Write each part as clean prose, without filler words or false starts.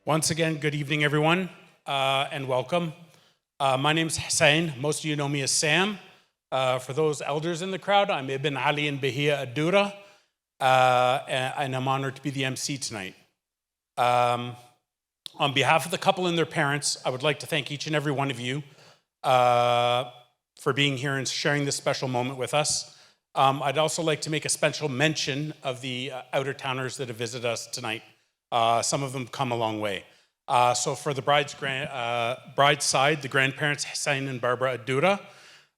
Once again, good evening, everyone, and welcome. My name's Hussein. Most of you know me as Sam. For those elders in the crowd, I'm Ibn Ali and Bahia Adura, and I'm honored to be the MC tonight. On behalf of the couple and their parents, I would like to thank each and every one of you for being here and sharing this special moment with us. I'd also like to make a special mention of the outer-towners that have visited us tonight. Some of them come a long way. So for the bride's side, the grandparents, Hussein and Barbara Adura,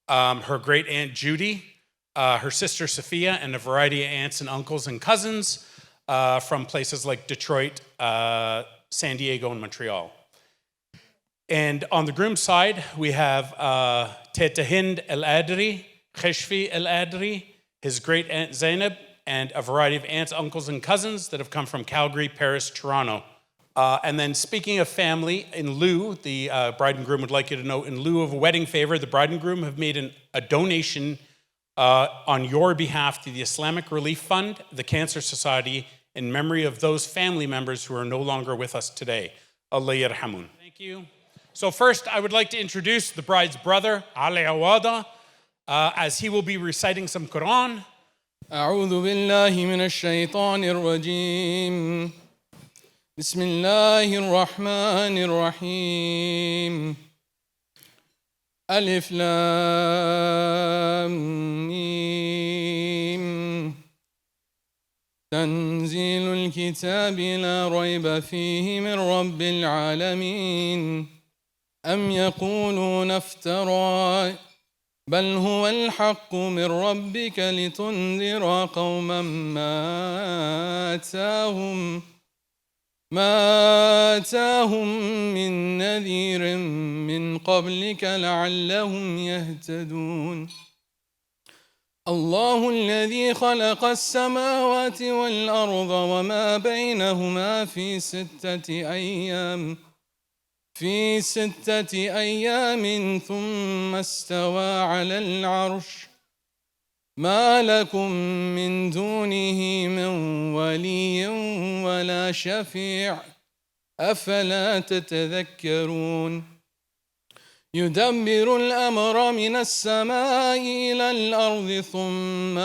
her great aunt Judy, her sister Sophia, and a variety of aunts and uncles and cousins from places like Detroit, San Diego, and Montreal. And on the groom's side, we have Teta Hind El Adri, Kheshfi El Adri, his great aunt Zainab, and a variety of aunts, uncles, and cousins that have come from Calgary, Paris, Toronto. And then speaking of family, in lieu, the bride and groom would like you to know, in lieu of a wedding favor, the bride and groom have made a donation on your behalf to the Islamic Relief Fund, the Cancer Society, in memory of those family members who are no longer with us today. Allah yarhamun. Thank you. So first, I would like to introduce the bride's brother, Ali Awada, as he will be reciting some Quran. أعوذ بالله من الشيطان الرجيم بسم الله الرحمن الرحيم ألف لام ميم تنزيل الكتاب لا ريب فيه من رب العالمين أم يقولون افترى بل هو الحق من ربك لتنذر قوما ما آتاهم من نذير من قبلك لعلهم يهتدون الله الذي خلق السماوات والأرض وما بينهما في ستة أيام ثم استوى على العرش ما لكم من دونه من ولي ولا شفيع أفلا تتذكرون يدبر الأمر من السماء إلى الأرض ثم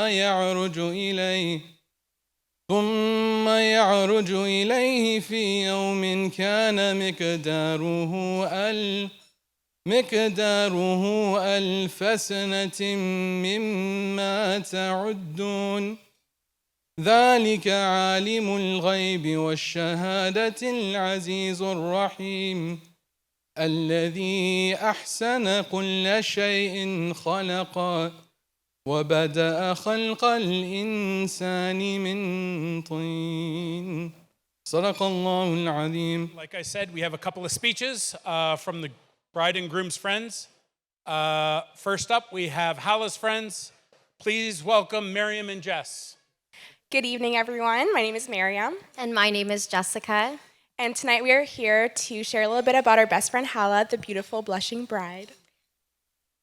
يعرج إليه في يوم كان مقداره ألف سنة مما تعدون ذلك عالم الغيب والشهادة العزيز الرحيم الذي أحسن كل شيء خلقا وبدأ خلق الإنسان من طين صدق الله العظيم. Like I said, we have a couple of speeches from the bride and groom's friends. First up, we have Hala's friends. Please welcome Miriam and Jess. Good evening, everyone. My name is Miriam. And my name is Jessica. And tonight we are here to share a little bit about our best friend Hala, the beautiful blushing bride.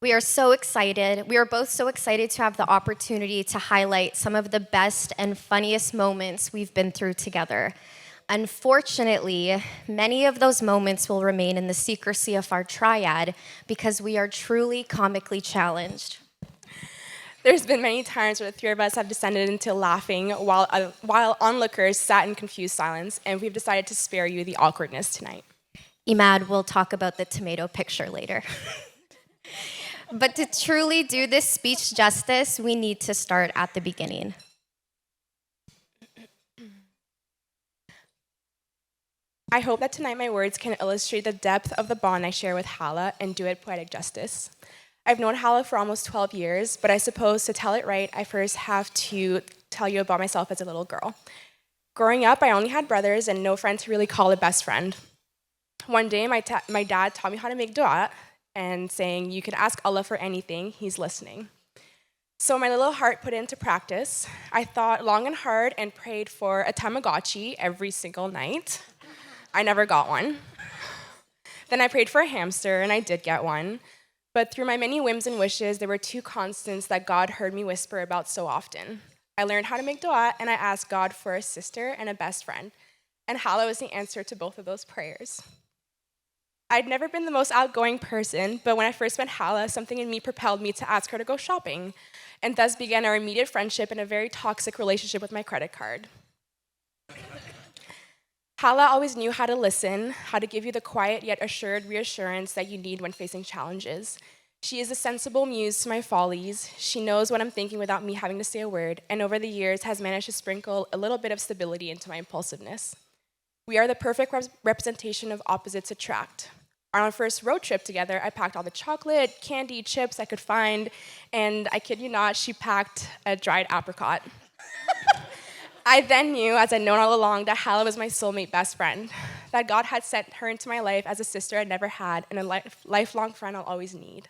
We are so excited. We are both so excited to have the opportunity to highlight some of the best and funniest moments we've been through together. Unfortunately, many of those moments will remain in the secrecy of our triad because we are truly comically challenged. There's been many times where the three of us have descended into laughing while onlookers sat in confused silence, and we've decided to spare you the awkwardness tonight. Emad will talk about the tomato picture later. But to truly do this speech justice, we need to start at the beginning. I hope that tonight my words can illustrate the depth of the bond I share with Hala and do it poetic justice. I've known Hala for almost 12 years, but I suppose to tell it right, I first have to tell you about myself as a little girl. Growing up, I only had brothers and no friend to really call a best friend. One day, my dad taught me how to make dua, and saying, you can ask Allah for anything, He's listening. So my little heart put it into practice. I thought long and hard and prayed for a Tamagotchi every single night. I never got one. Then I prayed for a hamster, and I did get one. But through my many whims and wishes, there were two constants that God heard me whisper about so often. I learned how to make dua, and I asked God for a sister and a best friend. and Hala was the answer to both of those prayers. I'd never been the most outgoing person, but when I first met Hala, something in me propelled me to ask her to go shopping, and thus began our immediate friendship and a very toxic relationship with my credit card. Hala always knew how to listen, how to give you the quiet yet assured reassurance that you need when facing challenges. She is a sensible muse to my follies. She knows what I'm thinking without me having to say a word, and over the years has managed to sprinkle a little bit of stability into my impulsiveness. We are the perfect representation of opposites attract. On our first road trip together, I packed all the chocolate, candy, chips I could find, and I kid you not, she packed a dried apricot. I then knew, as I'd known all along, that Hala was my soulmate best friend, that God had sent her into my life as a sister I'd never had and a lifelong friend I'll always need.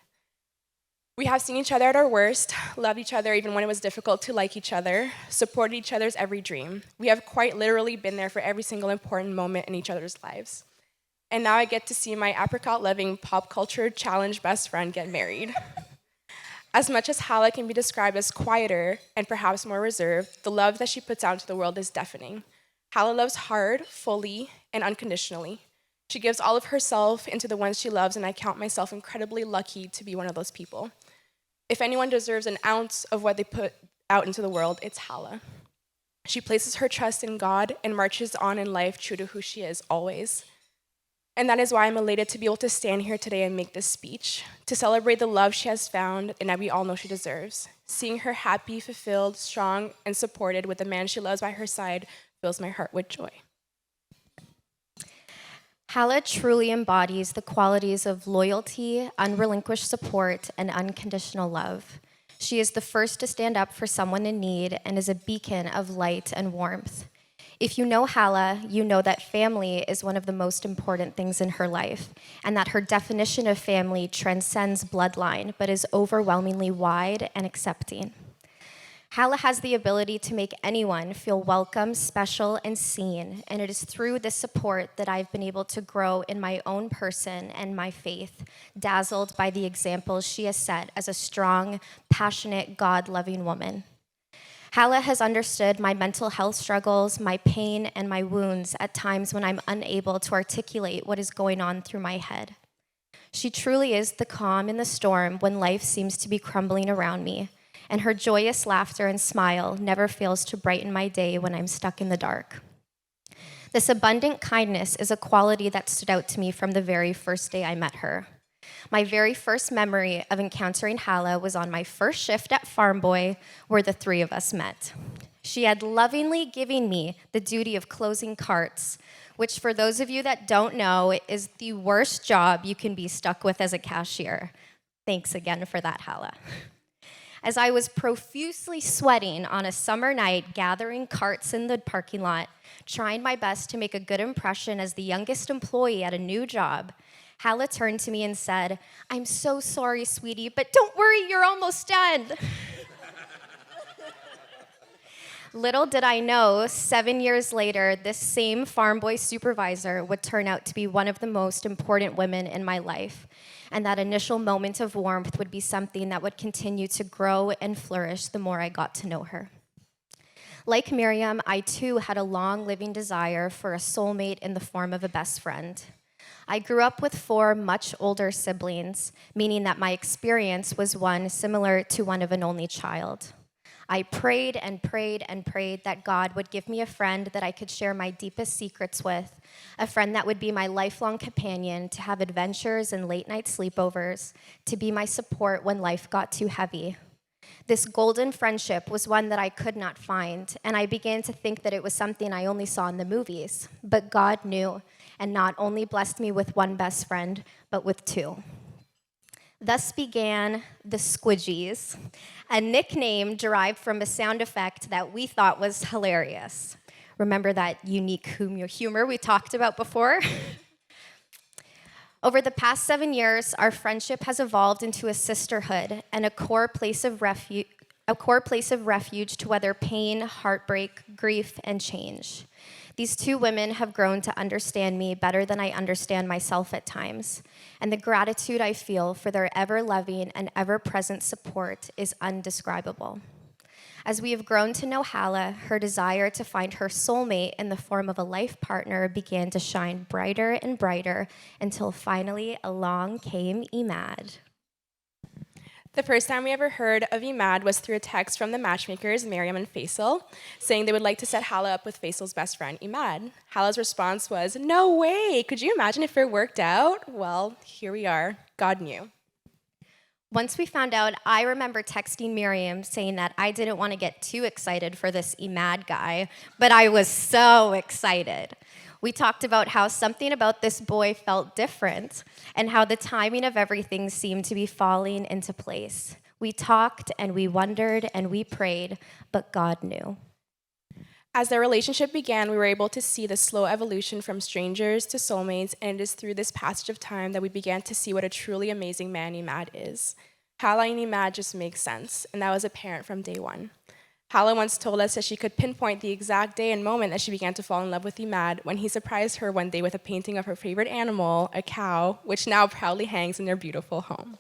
We have seen each other at our worst, loved each other even when it was difficult to like each other, supported each other's every dream. We have quite literally been there for every single important moment in each other's lives. And now I get to see my apricot-loving, pop culture challenge best friend get married. As much as Hala can be described as quieter and perhaps more reserved, the love that she puts out into the world is deafening. Hala loves hard, fully, and unconditionally. She gives all of herself into the ones she loves, and I count myself incredibly lucky to be one of those people. If anyone deserves an ounce of what they put out into the world, it's Hala. She places her trust in God and marches on in life true to who she is always. And that is why I'm elated to be able to stand here today and make this speech, to celebrate the love she has found and that we all know she deserves. Seeing her happy, fulfilled, strong, and supported with the man she loves by her side fills my heart with joy. Hala truly embodies the qualities of loyalty, unrelinquished support, and unconditional love. She is the first to stand up for someone in need and is a beacon of light and warmth. If you know Hala, you know that family is one of the most important things in her life, and that her definition of family transcends bloodline, but is overwhelmingly wide and accepting. Hala has the ability to make anyone feel welcome, special, and seen, and it is through this support that I've been able to grow in my own person and my faith, dazzled by the examples she has set as a strong, passionate, God-loving woman. Hala has understood my mental health struggles, my pain, and my wounds at times when I'm unable to articulate what is going on through my head. She truly is the calm in the storm when life seems to be crumbling around me, and her joyous laughter and smile never fails to brighten my day when I'm stuck in the dark. This abundant kindness is a quality that stood out to me from the very first day I met her. My very first memory of encountering Hala was on my first shift at Farm Boy, where the three of us met. She had lovingly given me the duty of closing carts, which for those of you that don't know, is the worst job you can be stuck with as a cashier. Thanks again for that, Hala. As I was profusely sweating on a summer night, gathering carts in the parking lot, trying my best to make a good impression as the youngest employee at a new job, Hala turned to me and said, "I'm so sorry, sweetie, but don't worry, you're almost done." Little did I know, 7 years later, this same Farm Boy supervisor would turn out to be one of the most important women in my life, and that initial moment of warmth would be something that would continue to grow and flourish the more I got to know her. Like Miriam, I too had a long living desire for a soulmate in the form of a best friend. I grew up with 4 much older siblings, meaning that my experience was one similar to one of an only child. I prayed and prayed and prayed that God would give me a friend that I could share my deepest secrets with, a friend that would be my lifelong companion, to have adventures and late-night sleepovers, to be my support when life got too heavy. This golden friendship was one that I could not find, and I began to think that it was something I only saw in the movies. But God knew, and not only blessed me with one best friend, but with 2. Thus began the Squidgies, a nickname derived from a sound effect that we thought was hilarious. Remember that unique humor we talked about before? Over the past 7 years, our friendship has evolved into a sisterhood and a core place of refuge to weather pain, heartbreak, grief, and change. These 2 women have grown to understand me better than I understand myself at times, and the gratitude I feel for their ever-loving and ever-present support is undescribable. As we have grown to know Hala, her desire to find her soulmate in the form of a life partner began to shine brighter and brighter until finally along came Emad. The first time we ever heard of Emad was through a text from the matchmakers, Miriam and Faisal, saying they would like to set Hala up with Faisal's best friend, Emad. Hala's response was, "No way! Could you imagine if it worked out?" Well, here we are. God knew. Once we found out, I remember texting Miriam saying that I didn't want to get too excited for this Emad guy, but I was so excited. We talked about how something about this boy felt different and how the timing of everything seemed to be falling into place. We talked and we wondered and we prayed, but God knew. As their relationship began, we were able to see the slow evolution from strangers to soulmates, and it is through this passage of time that we began to see what a truly amazing man Emad is. Hala and Emad just make sense, and that was apparent from day one. Hala once told us that she could pinpoint the exact day and moment that she began to fall in love with Emad when he surprised her one day with a painting of her favorite animal, a cow, which now proudly hangs in their beautiful home.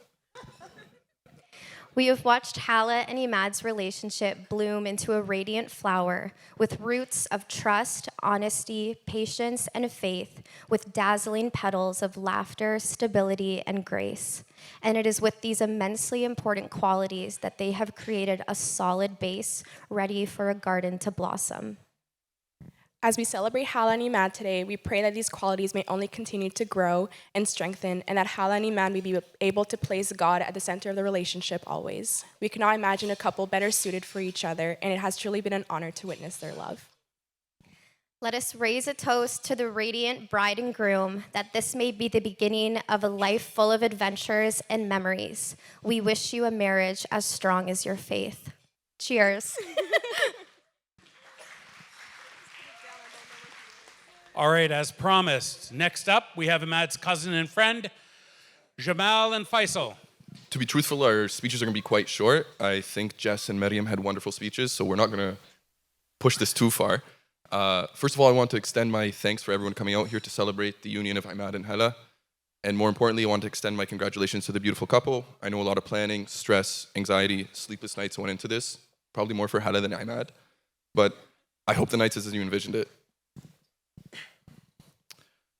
We have watched Hala and Emad's relationship bloom into a radiant flower with roots of trust, honesty, patience, and faith, with dazzling petals of laughter, stability, and grace. And it is with these immensely important qualities that they have created a solid base ready for a garden to blossom. As we celebrate Hala and Emad today, we pray that these qualities may only continue to grow and strengthen, and that Hala and Emad may be able to place God at the center of the relationship always. We cannot imagine a couple better suited for each other, and it has truly been an honor to witness their love. Let us raise a toast to the radiant bride and groom, that this may be the beginning of a life full of adventures and memories. We wish you a marriage as strong as your faith. Cheers. All right, as promised, next up, we have Emad's cousin and friend, Jamal and Faisal. To be truthful, our speeches are going to be quite short. I think Jess and Miriam had wonderful speeches, so we're not going to push this too far. First of all, I want to extend my thanks for everyone coming out here to celebrate the union of Emad and Hala. And more importantly, I want to extend my congratulations to the beautiful couple. I know a lot of planning, stress, anxiety, sleepless nights went into this, probably more for Hala than Emad. But I hope the nights is as you envisioned it.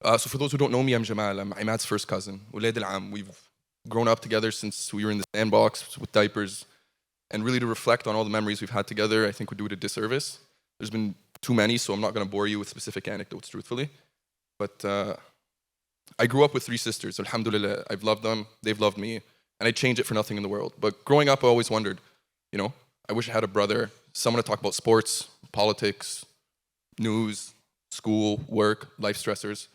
So for those who don't know me, I'm Jamal. I'm Emad's first cousin. Olde al-am. We've grown up together since we were in the sandbox with diapers. And really to reflect on all the memories we've had together, I think would do it a disservice. There's been too many, so I'm not going to bore you with specific anecdotes, truthfully. But I grew up with 3 sisters. Alhamdulillah, I've loved them, they've loved me, and I'd change it for nothing in the world. But growing up, I always wondered, I wish I had a brother, someone to talk about sports, politics, news, school, work, life stressors.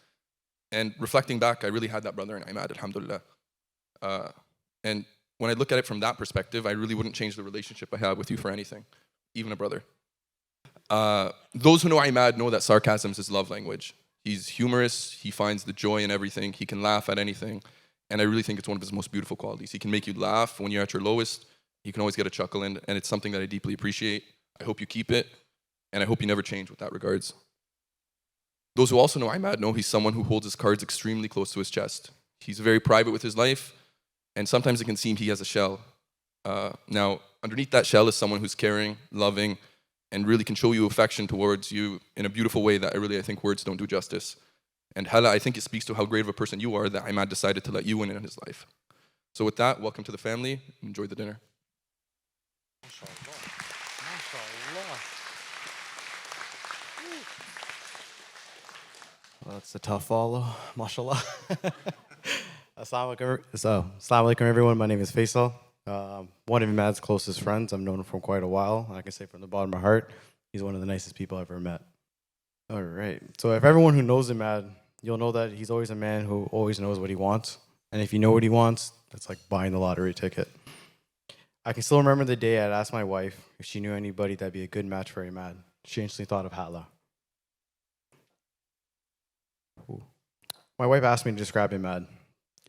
And reflecting back, I really had that brother in Emad, alhamdulillah. And when I look at it from that perspective, I really wouldn't change the relationship I have with you for anything, even a brother. Those who know Emad know that sarcasm is his love language. He's humorous, he finds the joy in everything, he can laugh at anything, and I really think it's one of his most beautiful qualities. He can make you laugh when you're at your lowest, you can always get a chuckle in, and it's something that I deeply appreciate. I hope you keep it, and I hope you never change with that regards. Those who also know Emad know he's someone who holds his cards extremely close to his chest. He's very private with his life, and sometimes it can seem he has a shell. Now, underneath that shell is someone who's caring, loving, and really can show you affection towards you in a beautiful way that I think words don't do justice. And Hala, I think it speaks to how great of a person you are that Emad decided to let you in his life. So with that, welcome to the family. Enjoy the dinner. Well, that's a tough follow, mashallah. Assalamu alaikum, everyone. My name is Faisal. One of Emad's closest friends. I've known him for quite a while. I can say from the bottom of my heart, he's one of the nicest people I've ever met. All right. So if everyone who knows Emad, you'll know that he's always a man who always knows what he wants. And if you know what he wants, that's like buying the lottery ticket. I can still remember the day I'd asked my wife if she knew anybody that'd be a good match for Emad. She instantly thought of Hala. My wife asked me to describe Emad.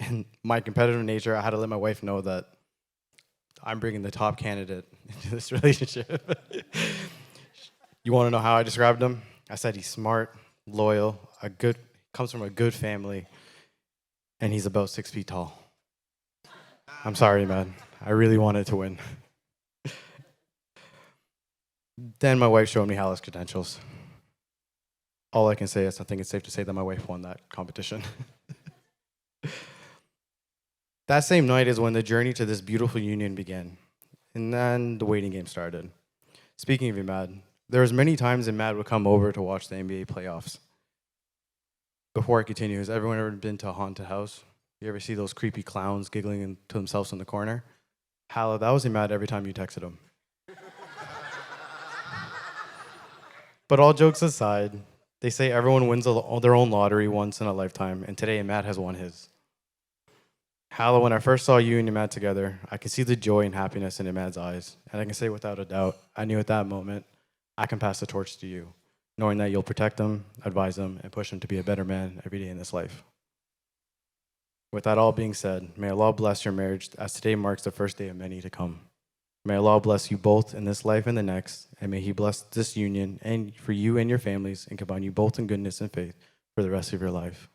In my competitive nature, I had to let my wife know that I'm bringing the top candidate into this relationship. You want to know how I described him? I said he's smart, loyal, comes from a good family, and he's about 6 feet tall. I'm sorry, man. I really wanted to win. Then my wife showed me Hala's credentials. All I can say is I think it's safe to say that my wife won that competition. That same night is when the journey to this beautiful union began. And then the waiting game started. Speaking of Emad, there was many times Emad would come over to watch the NBA playoffs. Before I continue, has everyone ever been to a haunted house? You ever see those creepy clowns giggling to themselves in the corner? Hala, that was Emad every time you texted him. But all jokes aside, they say everyone wins their own lottery once in a lifetime, and today Emad has won his. Hala, when I first saw you and Emad together, I could see the joy and happiness in Emad's eyes, and I can say without a doubt, I knew at that moment I can pass the torch to you, knowing that you'll protect him, advise him, and push him to be a better man every day in this life. With that all being said, may Allah bless your marriage as today marks the first day of many to come. May Allah bless you both in this life and the next, and may He bless this union and for you and your families and combine you both in goodness and faith for the rest of your life.